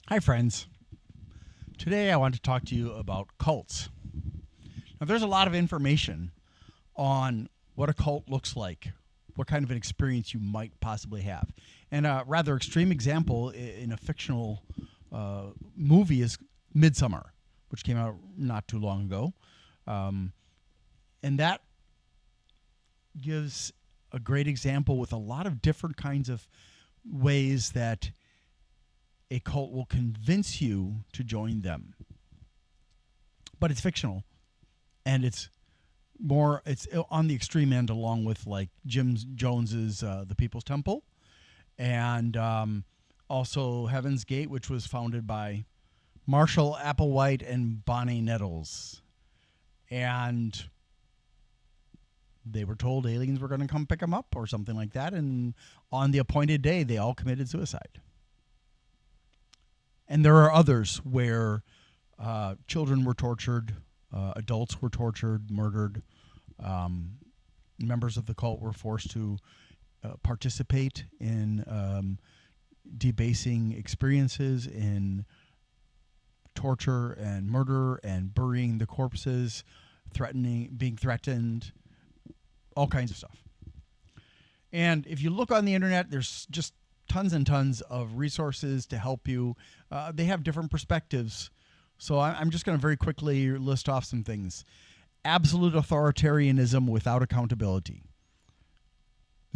Hi, friends. Today I want to talk to you about cults. Now, there's a lot of information on what a cult looks like, what kind of an experience you might possibly have. And a rather extreme example in a fictional movie is Midsummer, which came out not too long ago. Um, and that gives a great example with a lot of different kinds of ways that a cult will convince you to join them. But it's fictional, and it's on the extreme end, along with like Jim Jones's The People's Temple, and also Heaven's Gate, which was founded by Marshall Applewhite and Bonnie Nettles, and they were told aliens were going to come pick them up or something like that, and on the appointed day, they all committed suicide. And there are others where children were tortured, adults were tortured, murdered. Members of the cult were forced to participate in debasing experiences, in torture and murder and burying the corpses, being threatened, all kinds of stuff. And if you look on the internet, there's just tons and tons of resources to help you. They have different perspectives. So I'm just going to very quickly list off some things. Absolute authoritarianism without accountability.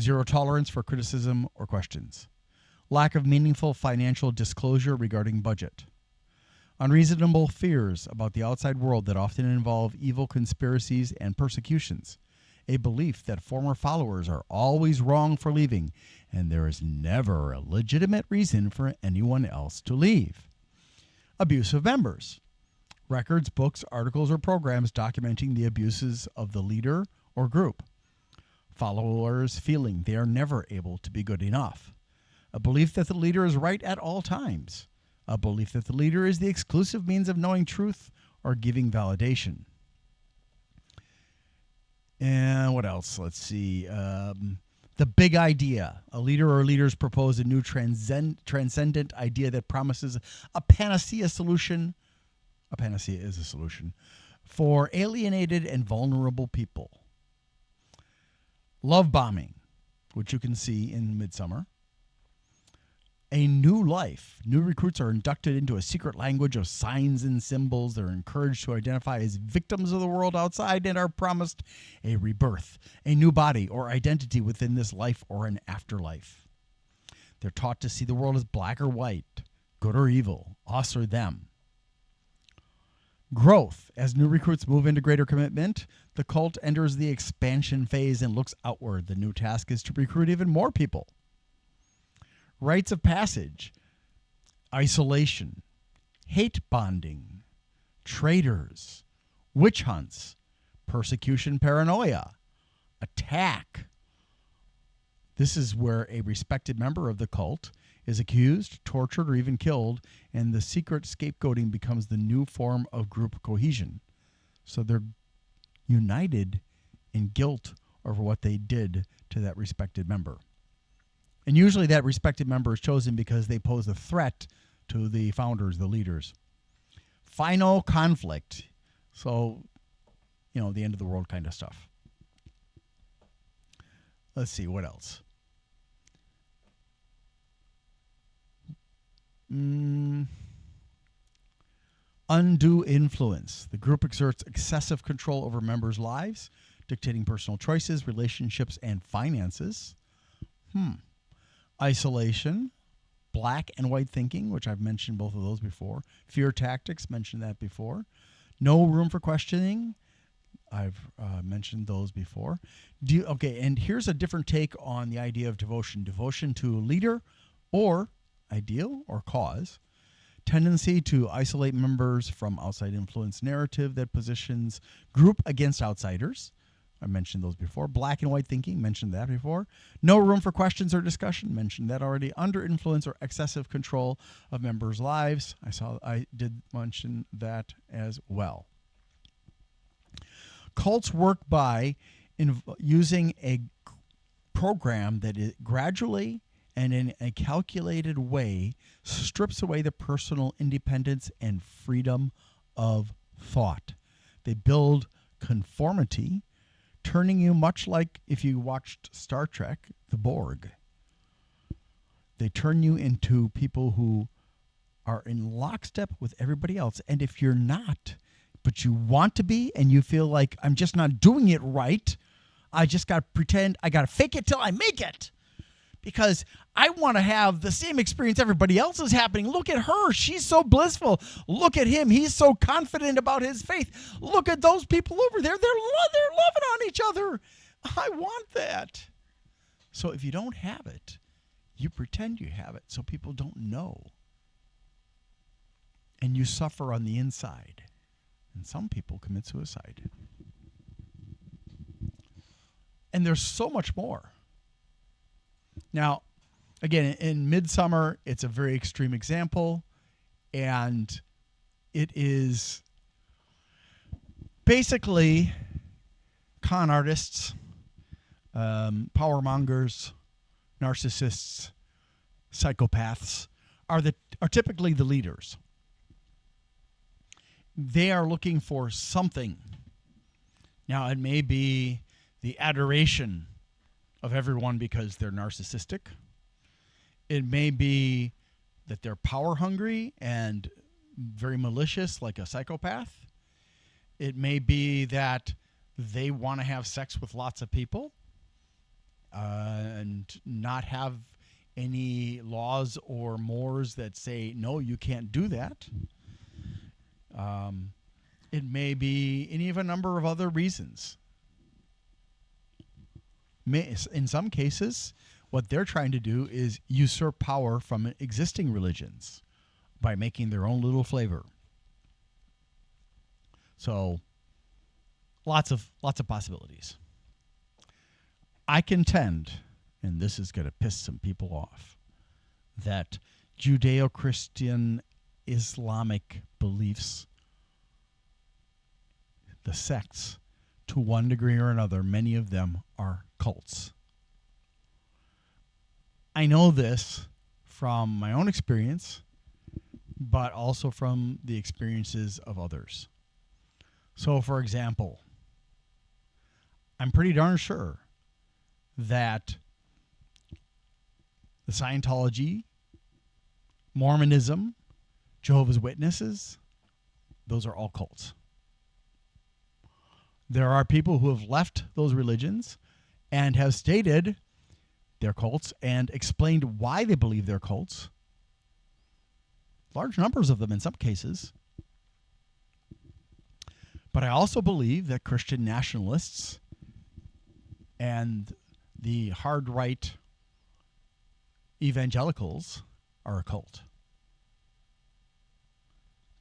Zero tolerance for criticism or questions. Lack of meaningful financial disclosure regarding budget. Unreasonable fears about the outside world that often involve evil conspiracies and persecutions. A belief that former followers are always wrong for leaving, and there is never a legitimate reason for anyone else to leave. Abuse of members. Records, books, articles, or programs documenting the abuses of the leader or group. Followers feeling they are never able to be good enough. A belief that the leader is right at all times. A belief that the leader is the exclusive means of knowing truth or giving validation. And what else? Let's see. The big idea. A leader or leaders propose a new transcendent idea that promises a panacea solution. A panacea is a solution for alienated and vulnerable people. Love bombing, which you can see in Midsummer. A new life. New recruits are inducted into a secret language of signs and symbols. They're encouraged to identify as victims of the world outside and are promised a rebirth, a new body or identity within this life or an afterlife. They're taught to see the world as black or white, good or evil, us or them. Growth. As new recruits move into greater commitment, the cult enters the expansion phase and looks outward. The new task is to recruit even more people. Rites of passage, isolation, hate bonding, traitors, witch hunts, persecution paranoia, attack. This is where a respected member of the cult is accused, tortured, or even killed, and the secret scapegoating becomes the new form of group cohesion. So they're united in guilt over what they did to that respected member. And usually that respected member is chosen because they pose a threat to the founders, the leaders. Final conflict. So, the end of the world kind of stuff. Let's see, what else? Undue influence. The group exerts excessive control over members' lives, dictating personal choices, relationships, and finances. Isolation, black and white thinking, which I've mentioned both of those before. Fear tactics, mentioned that before. No room for questioning. I've mentioned those before. And here's a different take on the idea of devotion. Devotion to a leader or ideal or cause. Tendency to isolate members from outside influence narrative that positions group against outsiders. I mentioned those before. Black and white thinking, mentioned that before. No room for questions or discussion, mentioned that already. Under influence or excessive control of members' lives. I did mention that as well. Cults work by using a program that gradually and in a calculated way strips away the personal independence and freedom of thought. They build conformity, turning you much like if you watched Star Trek, the Borg. They turn you into people who are in lockstep with everybody else. And if you're not, but you want to be, and you feel like, I'm just not doing it right, I just got to pretend, I got to fake it till I make it. Because I want to have the same experience everybody else is happening. Look at her. She's so blissful. Look at him. He's so confident about his faith. Look at those people over there. They're loving on each other. I want that. So if you don't have it, you pretend you have it so people don't know. And you suffer on the inside. And some people commit suicide. And there's so much more. Now, again, in Midsummer, it's a very extreme example, and it is basically con artists, power mongers, narcissists, psychopaths are typically the leaders. They are looking for something. Now, it may be the adoration of everyone because they're narcissistic. It may be that they're power hungry and very malicious like a psychopath. It may be that they want to have sex with lots of people and not have any laws or mores that say, no, you can't do that. It may be any of a number of other reasons. In some cases, what they're trying to do is usurp power from existing religions by making their own little flavor. So, lots of possibilities. I contend, and this is going to piss some people off, that Judeo-Christian Islamic beliefs, the sects, to one degree or another, many of them are cults. I know this from my own experience, but also from the experiences of others. So, for example, I'm pretty darn sure that the Scientology, Mormonism, Jehovah's Witnesses, those are all cults. There are people who have left those religions and have stated they're cults and explained why they believe they're cults. Large numbers of them in some cases. But I also believe that Christian nationalists and the hard right evangelicals are a cult.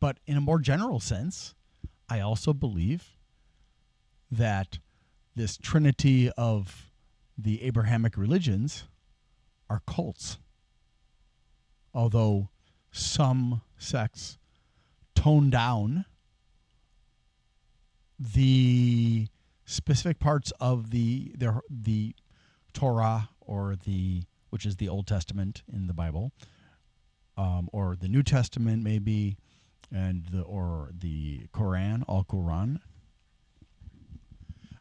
But in a more general sense, I also believe that this trinity of the Abrahamic religions are cults. Although some sects tone down the specific parts of the Torah, or which is the Old Testament in the Bible, or the New Testament maybe, or the Quran, Al-Quran.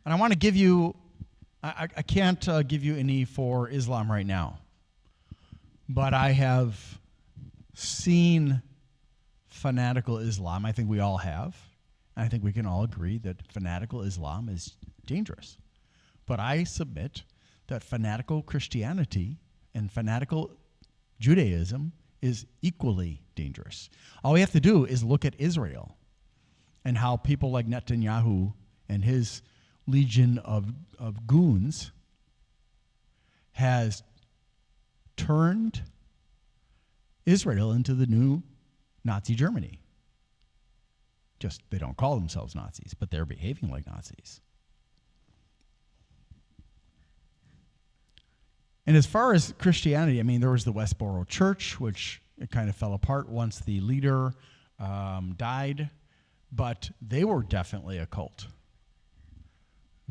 And I want to give you, I can't give you any for Islam right now, but I have seen fanatical Islam. I think we all have. And I think we can all agree that fanatical Islam is dangerous. But I submit that fanatical Christianity and fanatical Judaism is equally dangerous. All we have to do is look at Israel and how people like Netanyahu and his legion of goons has turned Israel into the new Nazi Germany. Just they don't call themselves Nazis, but they're behaving like Nazis. And as far as Christianity, I mean, there was the Westboro Church, which it kind of fell apart once the leader died, but they were definitely a cult.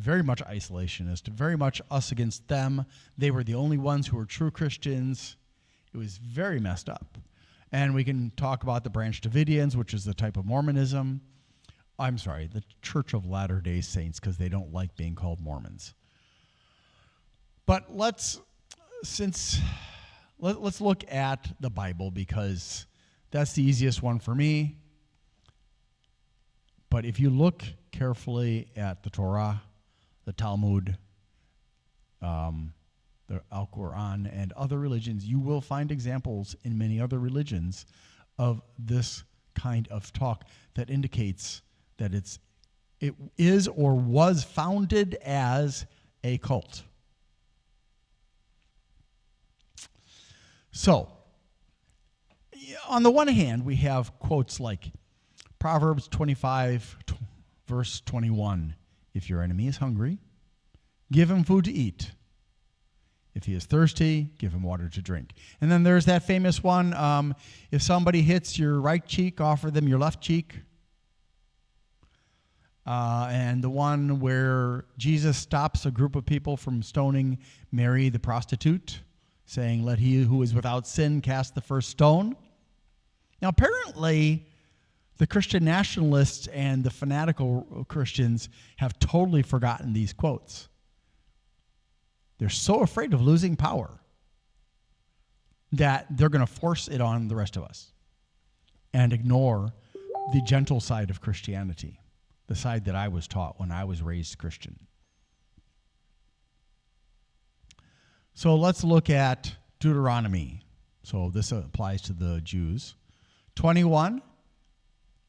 very much isolationist, very much us against them. They were the only ones who were true Christians. It was very messed up. And we can talk about the Branch Davidians, which is the type of Mormonism. I'm sorry, the Church of Latter-day Saints, because they don't like being called Mormons. But let's look at the Bible, because that's the easiest one for me. But if you look carefully at the Torah, the Talmud, the Al-Quran, and other religions, you will find examples in many other religions of this kind of talk that indicates that it is or was founded as a cult. So, on the one hand, we have quotes like Proverbs 25, verse 21. If your enemy is hungry, give him food to eat. If he is thirsty, give him water to drink. And then there's that famous one, if somebody hits your right cheek, offer them your left cheek. And the one where Jesus stops a group of people from stoning Mary the prostitute, saying, let he who is without sin cast the first stone. Now, apparently, the Christian nationalists and the fanatical Christians have totally forgotten these quotes. They're so afraid of losing power that they're going to force it on the rest of us and ignore the gentle side of Christianity, the side that I was taught when I was raised Christian. So let's look at Deuteronomy. So this applies to the Jews. 21,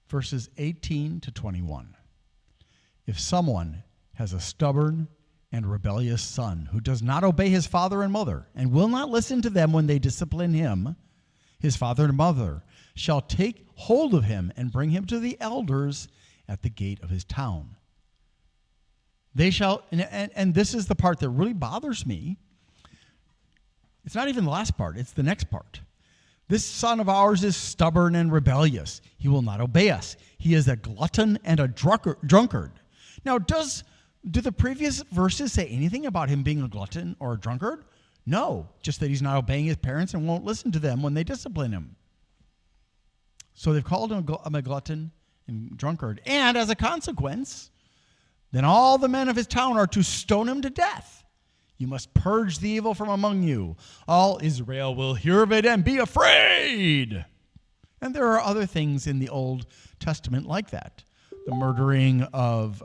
verses 18 to 21. If someone has a stubborn and rebellious son who does not obey his father and mother and will not listen to them when they discipline him, his father and mother shall take hold of him and bring him to the elders at the gate of his town. They shall, and this is the part that really bothers me. It's not even the last part, it's the next part. This son of ours is stubborn and rebellious. He will not obey us. He is a glutton and a drunkard. Now, do the previous verses say anything about him being a glutton or a drunkard? No, just that he's not obeying his parents and won't listen to them when they discipline him. So they've called him a glutton and drunkard. And as a consequence, then all the men of his town are to stone him to death. You must purge the evil from among you. All Israel will hear of it and be afraid. And there are other things in the Old Testament like that. The murdering of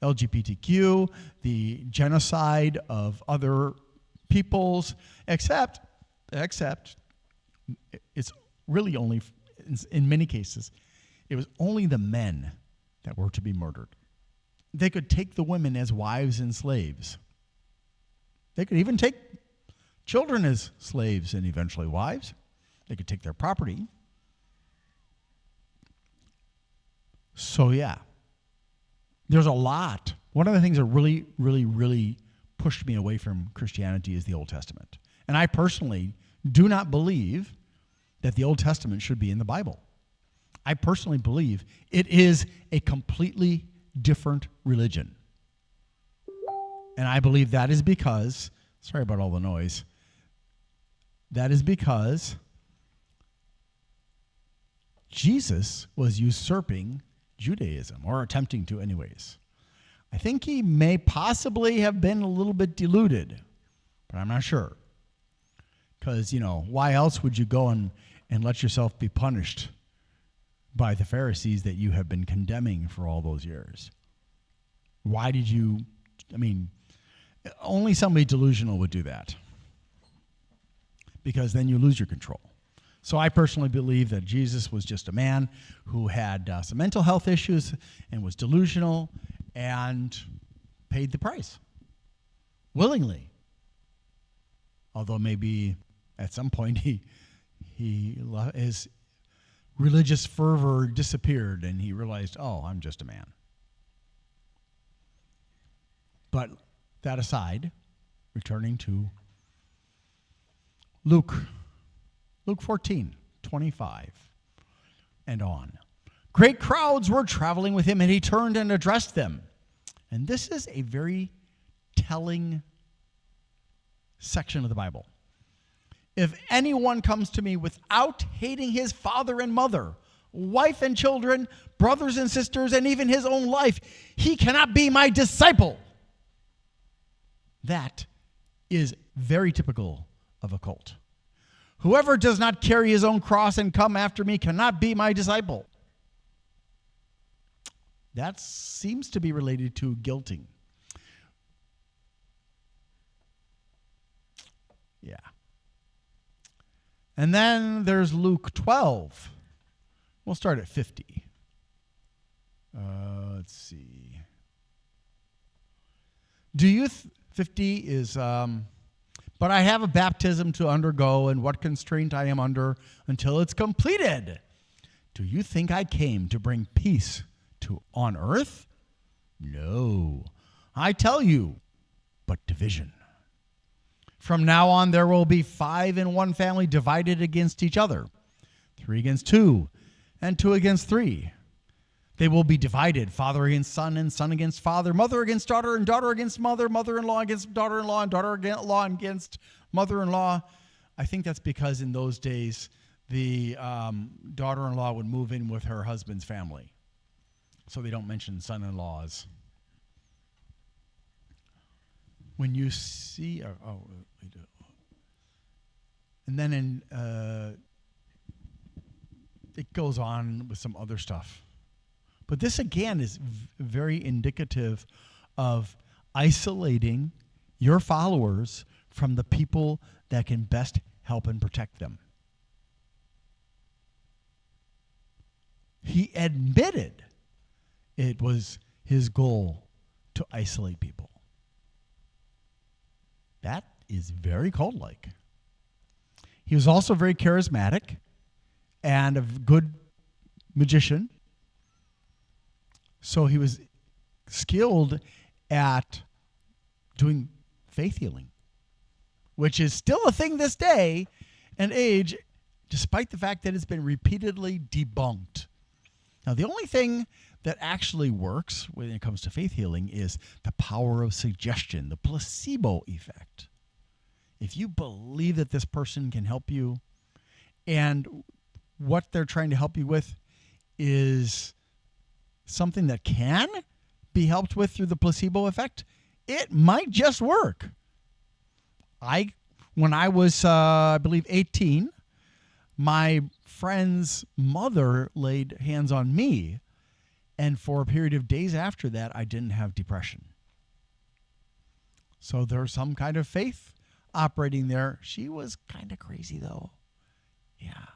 LGBTQ, the genocide of other peoples, except it's really only, in many cases, it was only the men that were to be murdered. They could take the women as wives and slaves. They could even take children as slaves and eventually wives. They could take their property. So yeah, there's a lot. One of the things that really, really, really pushed me away from Christianity is the Old Testament. And I personally do not believe that the Old Testament should be in the Bible. I personally believe it is a completely different religion. And I believe that is because, sorry about all the noise, that is because Jesus was usurping Judaism, or attempting to anyways. I think he may possibly have been a little bit deluded, but I'm not sure. Because, why else would you go and let yourself be punished by the Pharisees that you have been condemning for all those years? Why did you, only somebody delusional would do that. Because then you lose your control. So I personally believe that Jesus was just a man who had some mental health issues and was delusional and paid the price willingly. Although maybe at some point his religious fervor disappeared and he realized, oh, I'm just a man. But that aside, returning to Luke 14:25 and on. Great crowds were traveling with him, and he turned and addressed them And this is a very telling section of the Bible. If anyone comes to me without hating his father and mother, wife and children, brothers and sisters, and even his own life, he cannot be my disciple. That is very typical of a cult. Whoever does not carry his own cross and come after me cannot be my disciple. That seems to be related to guilting. Yeah. And then there's Luke 12. We'll start at 50. Let's see. 50 is, but I have a baptism to undergo, and what constraint I am under until it's completed. Do you think I came to bring peace on earth? No. I tell you, but division. From now on, there will be 5 in one family divided against each other, 3 against 2, and 2 against 3. They will be divided, father against son, and son against father, mother against daughter, and daughter against mother, mother-in-law against daughter-in-law, and daughter-in-law against mother-in-law. I think that's because in those days, the daughter-in-law would move in with her husband's family. So they don't mention son-in-laws. When you see, we do. And then it goes on with some other stuff. But this, again, is very indicative of isolating your followers from the people that can best help and protect them. He admitted it was his goal to isolate people. That is very cult-like. He was also very charismatic and a good magician. So he was skilled at doing faith healing, which is still a thing this day and age, despite the fact that it's been repeatedly debunked. Now, the only thing that actually works when it comes to faith healing is the power of suggestion, the placebo effect. If you believe that this person can help you, and what they're trying to help you with is something that can be helped with through the placebo effect, it might just work. When I was, I believe, 18, my friend's mother laid hands on me, and for a period of days after that, I didn't have depression. So there's some kind of faith operating there. She was kind of crazy, though. Yeah.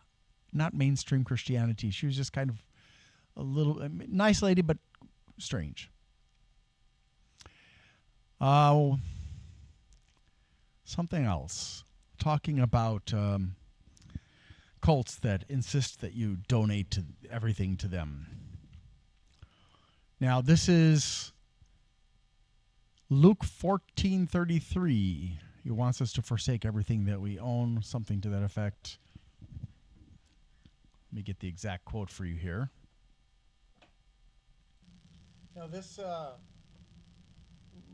Not mainstream Christianity. She was just kind of a little nice lady, but strange. Something else. Talking about cults that insist that you donate to everything to them. Now, this is Luke 14:33. He wants us to forsake everything that we own, something to that effect. Let me get the exact quote for you here. Now, this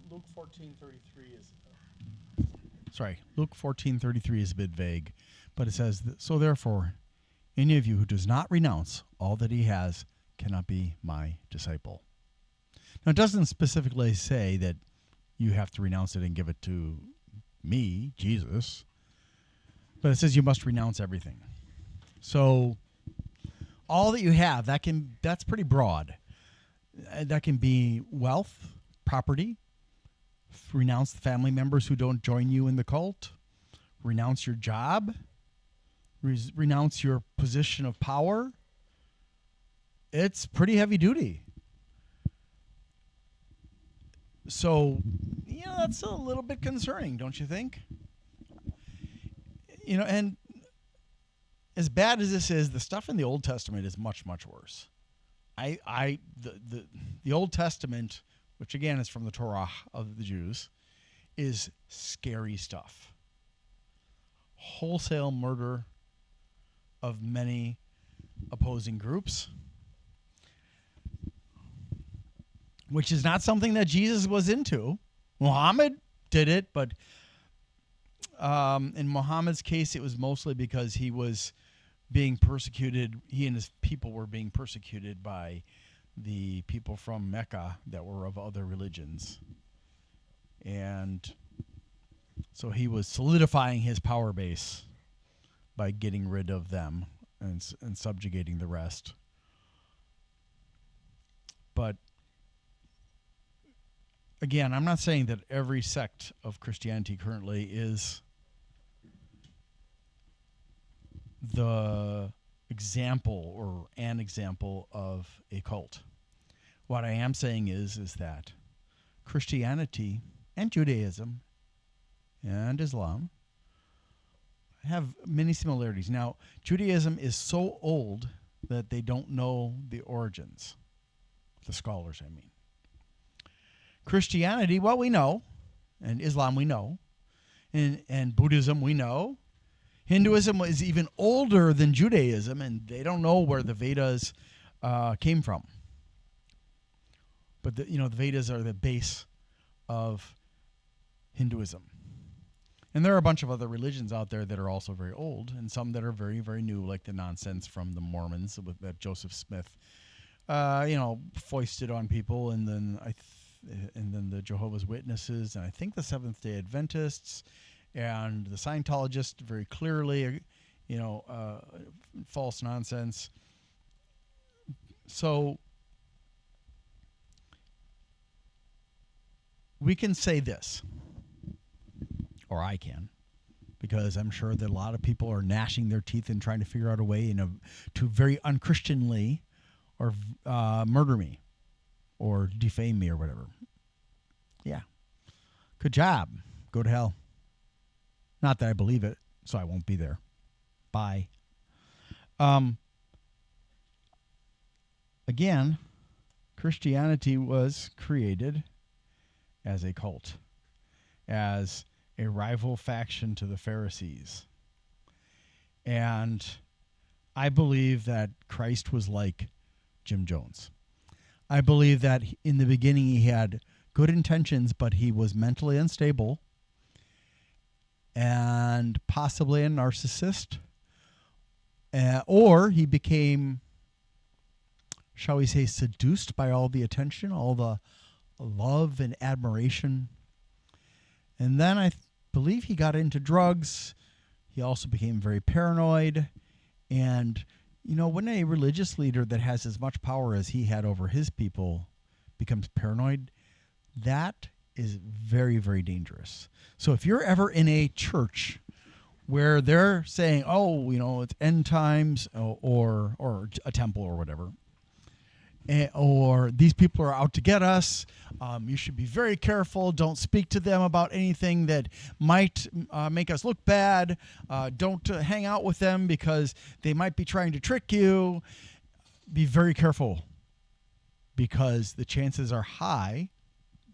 Luke 14:33 is Luke 14:33 is a bit vague, but it says, "So therefore, any of you who does not renounce all that he has cannot be my disciple." Now, it doesn't specifically say that you have to renounce it and give it to me, Jesus, but it says you must renounce everything. So all that you have, that's pretty broad. That can be wealth, property, renounce the family members who don't join you in the cult, renounce your job, renounce your position of power. It's pretty heavy duty. So, that's a little bit concerning, don't you think? And as bad as this is, the stuff in the Old Testament is much, much worse. The Old Testament, which again is from the Torah of the Jews, is scary stuff. Wholesale murder of many opposing groups. which is not something that Jesus was into. Muhammad did it, but in Muhammad's case, it was mostly because he was being persecuted. He and his people were being persecuted by the people from Mecca that were of other religions. And so he was solidifying his power base by getting rid of them and subjugating the rest. But again, I'm not saying that every sect of Christianity currently is the example or an example of a cult. What I am saying is that Christianity and Judaism and Islam have many similarities. Now, Judaism is so old that they don't know the origins. The scholars, I mean. Christianity, well, we know, and Islam we know, and Buddhism we know. Hinduism is even older than Judaism, and they don't know where the Vedas came from. But the Vedas are the base of Hinduism. And there are a bunch of other religions out there that are also very old, and some that are very, very new, like the nonsense from the Mormons that Joseph Smith, foisted on people, and then the Jehovah's Witnesses, and I think the Seventh-day Adventists, and the Scientologists, very clearly, false nonsense. So we can say this, or I can, because I'm sure that a lot of people are gnashing their teeth and trying to figure out a way to very unchristianly or murder me or defame me or whatever. Yeah. Good job. Go to hell. Not that I believe it, so I won't be there. Bye. Again, Christianity was created as a cult, as a rival faction to the Pharisees. And I believe that Christ was like Jim Jones. I believe that in the beginning he had good intentions, but he was mentally unstable and possibly a narcissist. Or he became, shall we say, seduced by all the attention, all the love and admiration. And then I believe he got into drugs. He also became very paranoid. And, when a religious leader that has as much power as he had over his people becomes paranoid, that is very, very dangerous. So if you're ever in a church where they're saying, it's end times or a temple or whatever, or these people are out to get us, you should be very careful. Don't speak to them about anything that might make us look bad. Don't hang out with them because they might be trying to trick you. Be very careful, because the chances are high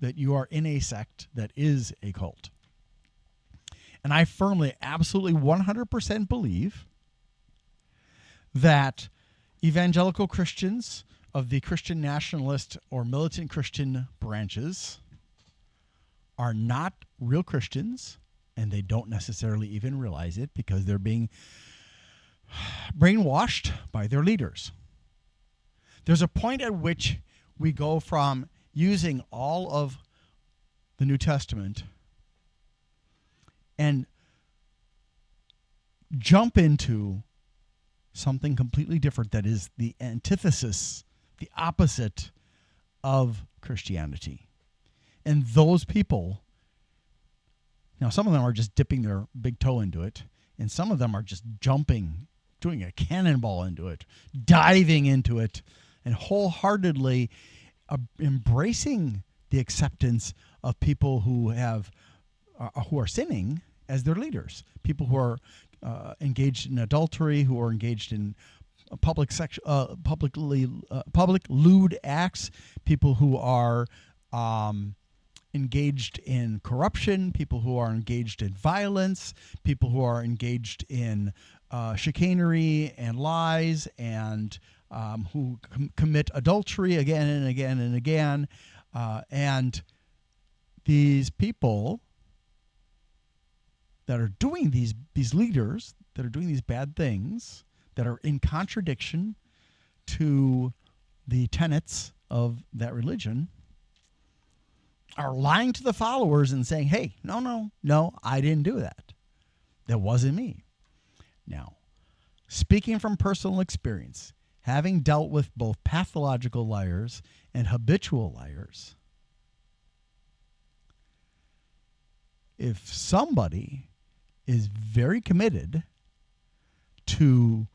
that you are in a sect that is a cult. And I firmly, absolutely 100% believe that evangelical Christians of the Christian nationalist or militant Christian branches are not real Christians, and they don't necessarily even realize it because they're being brainwashed by their leaders. There's a point at which we go from using all of the New Testament and jump into something completely different that is the antithesis, the opposite of Christianity. And those people, now some of them are just dipping their big toe into it, and some of them are just jumping, doing a cannonball into it, diving into it, and wholeheartedly embracing the acceptance of people who are sinning as their leaders, people who are engaged in adultery, who are engaged in public lewd acts, people who are engaged in corruption, people who are engaged in violence, people who are engaged in chicanery and lies, and who commit adultery again and again and again. And these people that are doing these leaders that are doing these bad things that are in contradiction to the tenets of that religion are lying to the followers and saying, hey, no, I didn't do that. That wasn't me. Now, speaking from personal experience, having dealt with both pathological liars and habitual liars, if somebody is very committed to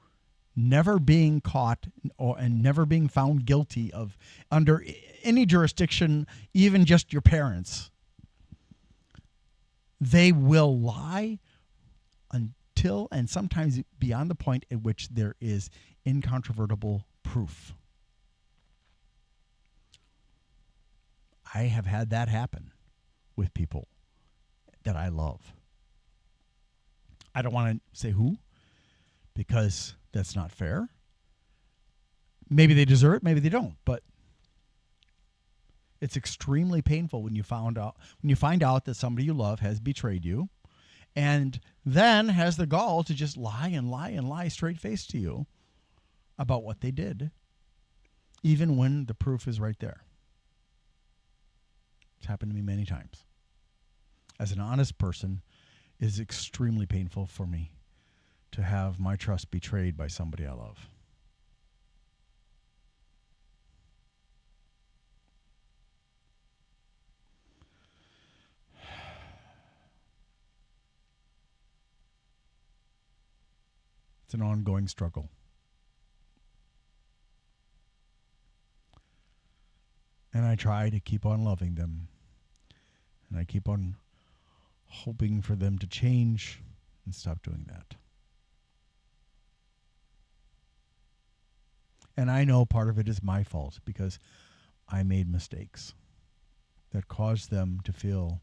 never being caught and never being found guilty of under any jurisdiction, even just your parents, they will lie until and sometimes beyond the point at which there is incontrovertible proof. I have had that happen with people that I love. I don't want to say who, because that's not fair. Maybe they deserve it, maybe they don't, but it's extremely painful when you find out that somebody you love has betrayed you and then has the gall to just lie and lie and lie straight faced to you about what they did, even when the proof is right there. It's happened to me many times. As an honest person, it is extremely painful for me to have my trust betrayed by somebody I love. It's an ongoing struggle. And I try to keep on loving them. And I keep on hoping for them to change and stop doing that. And I know part of it is my fault because I made mistakes that caused them to feel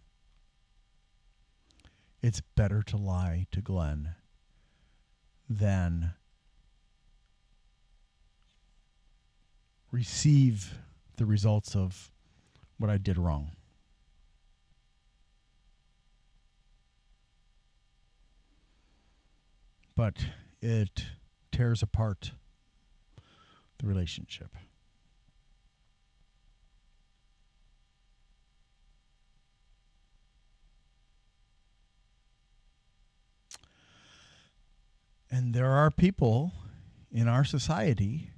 it's better to lie to Glenn than receive the results of what I did wrong. But it tears apart the relationship. And there are people in our society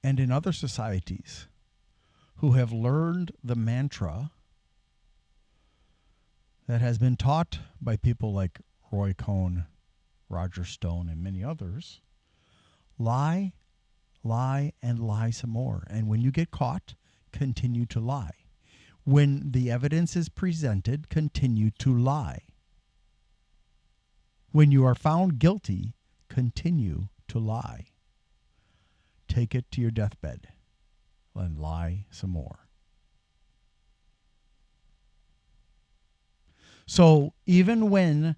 and in other societies who have learned the mantra that has been taught by people like Roy Cohn, Roger Stone, and many others. Lie, lie, and lie some more. And when you get caught, continue to lie. When the evidence is presented, continue to lie. When you are found guilty, continue to lie. Take it to your deathbed and lie some more. So even when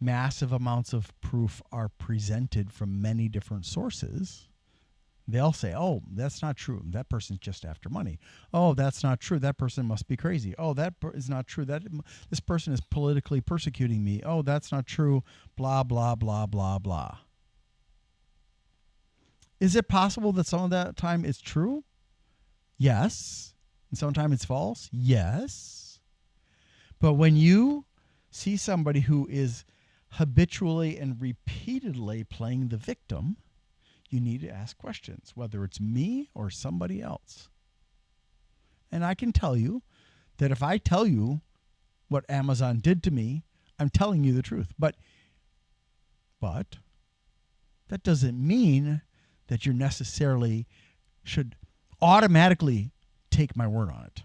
massive amounts of proof are presented from many different sources, they'll say, oh, that's not true. That person's just after money. Oh, that's not true. That person must be crazy. Oh, that is not true. This person is politically persecuting me. Oh, that's not true. Blah, blah, blah, blah, blah. Is it possible that some of that time is true? Yes. And sometimes it's false? Yes. But when you see somebody who is habitually and repeatedly playing the victim, you need to ask questions, whether it's me or somebody else. And I can tell you that if I tell you what Amazon did to me, I'm telling you the truth. But that doesn't mean that you necessarily should automatically take my word on it.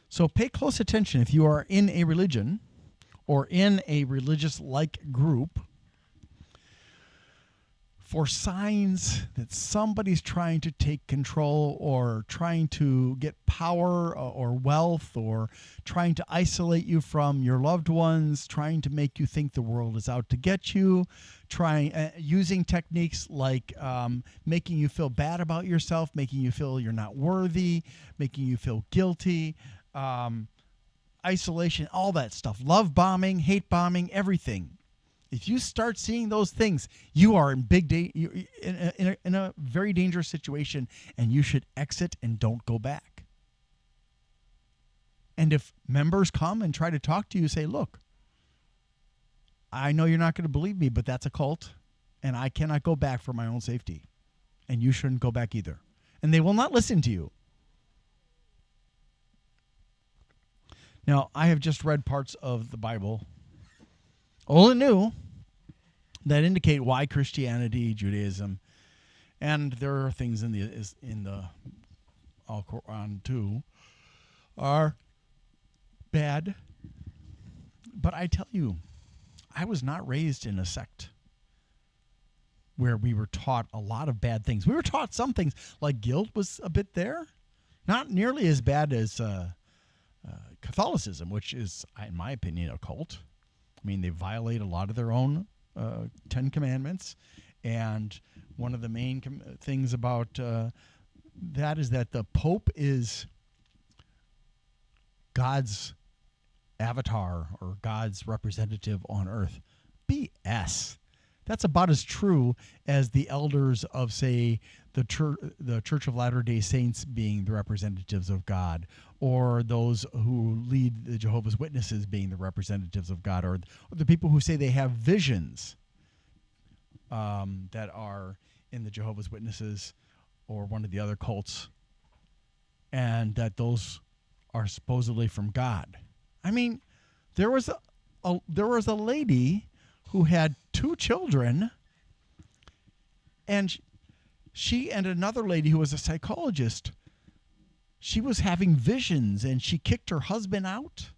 So pay close attention if you are in a religion or in a religious-like group. for signs that somebody's trying to take control or trying to get power or wealth or trying to isolate you from your loved ones, trying to make you think the world is out to get you, using techniques like making you feel bad about yourself, making you feel you're not worthy, making you feel guilty, isolation, all that stuff, love bombing, hate bombing, everything. If you start seeing those things, you are in in a very dangerous situation, and you should exit and don't go back. And if members come and try to talk to you, say, look, I know you're not going to believe me, but that's a cult, and I cannot go back for my own safety. And you shouldn't go back either. And they will not listen to you. Now, I have just read parts of the Bible, old and new, that indicate why Christianity, Judaism, and there are things in the Al-Quran too, are bad. But I tell you, I was not raised in a sect where we were taught a lot of bad things. We were taught some things, like guilt was a bit there, not nearly as bad as Catholicism, which is, in my opinion, a cult. I mean, they violate a lot of their own 10 Commandments, and one of the main things about that is that the Pope is God's avatar or God's representative on earth. BS. That's about as true as the elders of, say, the Church of Latter-day Saints being the representatives of God, or those who lead the Jehovah's Witnesses being the representatives of God, or the people who say they have visions that are in the Jehovah's Witnesses or one of the other cults, and that those are supposedly from God. I mean, there was a lady who had 2 children, and she and another lady who was a psychologist, she was having visions, and she kicked her husband out.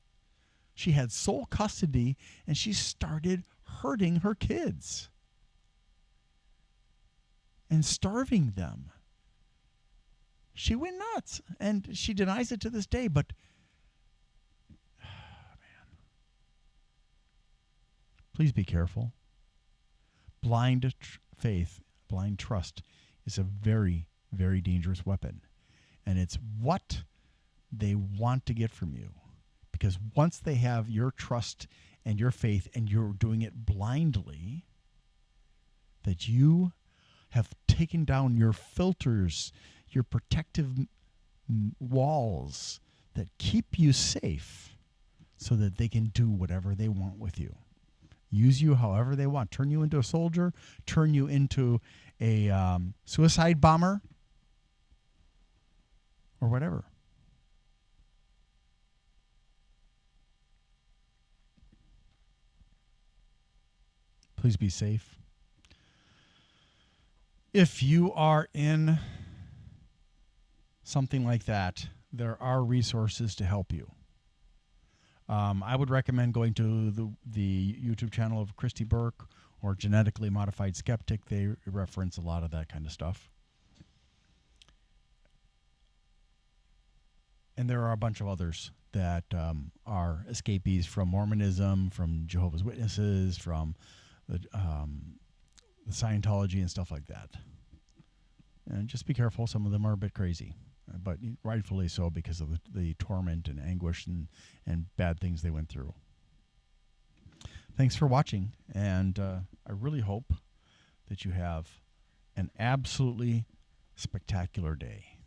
She had sole custody, and she started hurting her kids and starving them. She went nuts, and she denies it to this day, but please be careful. Blind faith, blind trust is a very, very dangerous weapon. And it's what they want to get from you. Because once they have your trust and your faith and you're doing it blindly, that you have taken down your filters, your protective walls that keep you safe so that they can do whatever they want with you. Use you however they want. Turn you into a soldier. Turn you into a suicide bomber. Or whatever. Please be safe. If you are in something like that, there are resources to help you. I would recommend going to the YouTube channel of Christy Burke or Genetically Modified Skeptic. They reference a lot of that kind of stuff. And there are a bunch of others that are escapees from Mormonism, from Jehovah's Witnesses, from the Scientology and stuff like that. And just be careful. Some of them are a bit crazy. But rightfully so, because of the torment and anguish and bad things they went through. Thanks for watching, and I really hope that you have an absolutely spectacular day.